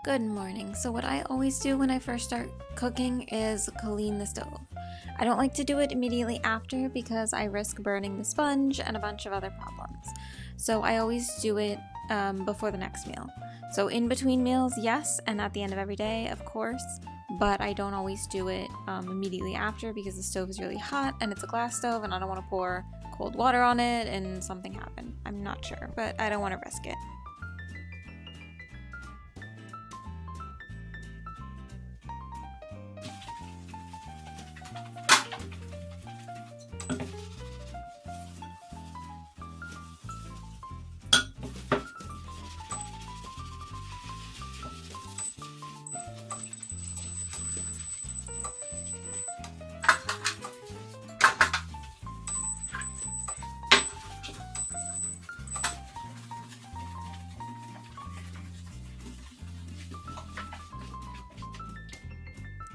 Good morning. So what I always do when I first start cooking is clean the stove. I don't like to do it immediately after because I risk burning the sponge and a bunch of other problems. So I always do it before the next meal. So in between meals, yes, and at the end of every day, of course, but I don't always do it immediately after because the stove is really hot and it's a glass stove and I don't want to pour cold water on it and something happen. I'm not sure, but I don't want to risk it.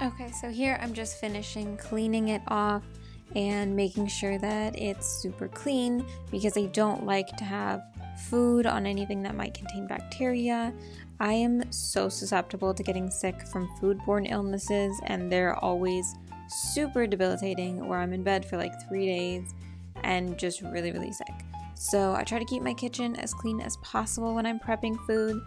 Okay, so here I'm just finishing cleaning it off and making sure that it's super clean because I don't like to have food on anything that might contain bacteria. I am so susceptible to getting sick from foodborne illnesses, and they're always super debilitating where I'm in bed for like 3 days and just really sick. So I try to keep my kitchen as clean as possible when I'm prepping food.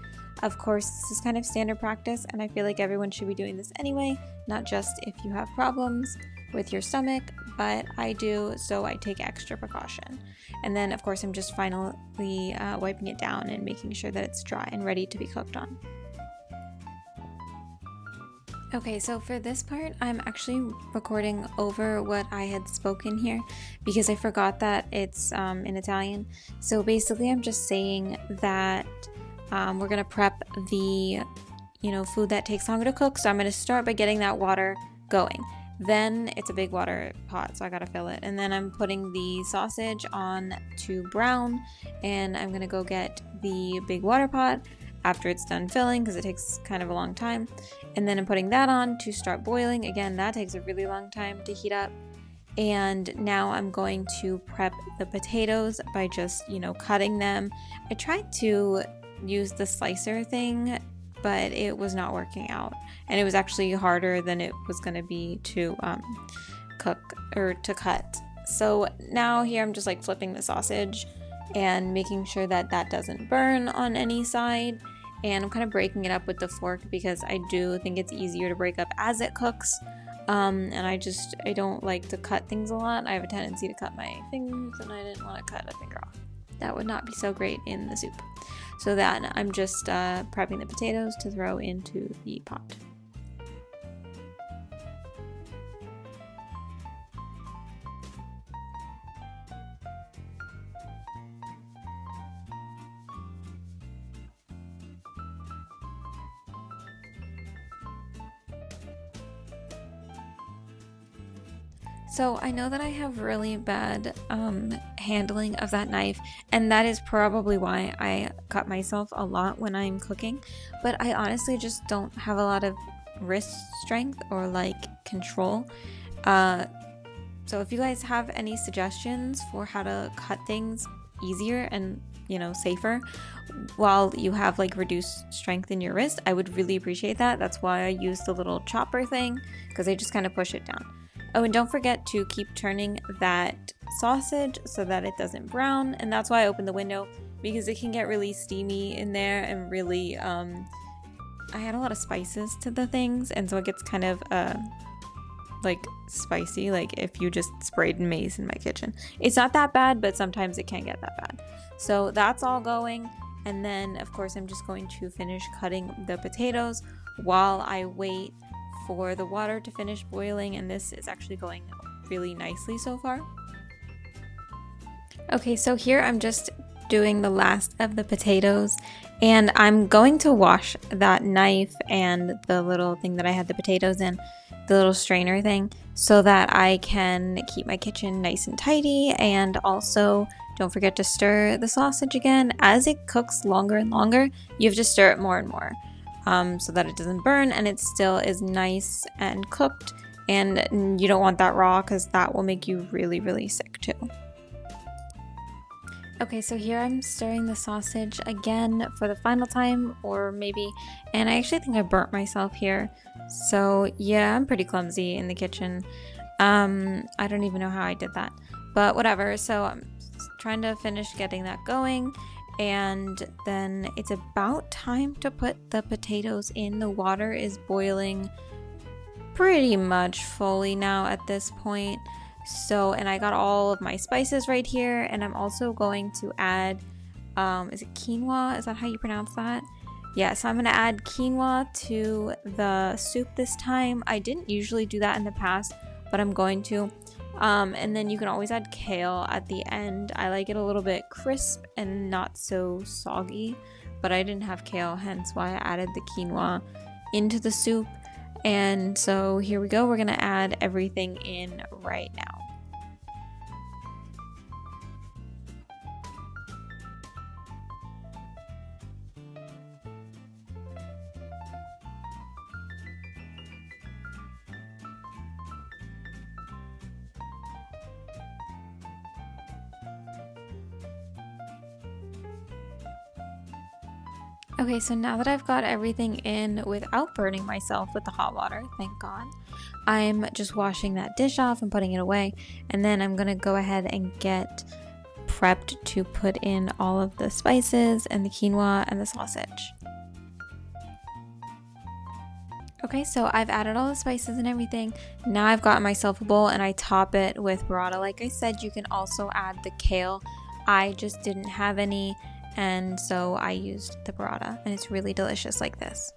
Of course, this is kind of standard practice, and I feel like everyone should be doing this anyway, not just if you have problems with your stomach, but I do, so I take extra precaution. And then, of course, I'm just finally wiping it down and making sure that it's dry and ready to be cooked on. Okay, so for this part, I'm actually recording over what I had spoken here because I forgot that it's in Italian. So basically, I'm just saying that we're gonna prep the, food that takes longer to cook. So I'm gonna start by getting that water going. Then it's a big water pot, so I gotta fill it. And then I'm putting the sausage on to brown, and I'm gonna go get the big water pot after it's done filling because it takes kind of a long time. And then I'm putting that on to start boiling. Again, that takes a really long time to heat up. And now I'm going to prep the potatoes by just, cutting them. I tried to use the slicer thing, but it was not working out. And it was actually harder than it was going to be to cook or to cut. So now here I'm just like flipping the sausage and making sure that that doesn't burn on any side. And I'm kind of breaking it up with the fork because I do think it's easier to break up as it cooks. And I don't like to cut things a lot. I have a tendency to cut my fingers, and I didn't want to cut a finger off. That would not be so great in the soup. So that I'm just prepping the potatoes to throw into the pot. So I know that I have really bad handling of that knife, and that is probably why I cut myself a lot when I'm cooking, but I honestly just don't have a lot of wrist strength or control. So if you guys have any suggestions for how to cut things easier and safer while you have reduced strength in your wrist, I would really appreciate that. That's why I use the little chopper thing, because I just kind of push it down. Oh, and don't forget to keep turning that sausage so that it doesn't brown. And that's why I open the window, because it can get really steamy in there and really, I had a lot of spices to the things. And so it gets kind of, spicy, if you just sprayed mace in my kitchen. It's not that bad, but sometimes it can get that bad. So that's all going. And then, of course, I'm just going to finish cutting the potatoes while I wait for the water to finish boiling, and this is actually going really nicely so far. Okay, so here I'm just doing the last of the potatoes, and I'm going to wash that knife and the little thing that I had the potatoes in, the little strainer thing, so that I can keep my kitchen nice and tidy. And also don't forget to stir the sausage again. As it cooks longer and longer, you have to stir it more and more. So that it doesn't burn and it still is nice and cooked, and you don't want that raw because that will make you really sick too. Okay, so here I'm stirring the sausage again for the final time, or maybe, and I actually think I burnt myself here. So yeah, I'm pretty clumsy in the kitchen. I don't even know how I did that, but whatever. So I'm trying to finish getting that going, and then it's about time to put the potatoes in. The water is boiling pretty much fully now at this point. So, and I got all of my spices right here, and I'm also going to add, is it quinoa? Is that how you pronounce that? Yeah, so I'm gonna add quinoa to the soup this time. I didn't usually do that in the past, but I'm going to. And then you can always add kale at the end. I like it a little bit crisp and not so soggy, but I didn't have kale, hence why I added the quinoa into the soup. And so here we go, we're gonna add everything in right now. Okay, so now that I've got everything in without burning myself with the hot water, thank God, I'm just washing that dish off and putting it away. And then I'm gonna go ahead and get prepped to put in all of the spices and the quinoa and the sausage. Okay, so I've added all the spices and everything. Now I've got myself a bowl and I top it with burrata. Like I said, you can also add the kale. I just didn't have any, and so I used the burrata, and it's really delicious like this.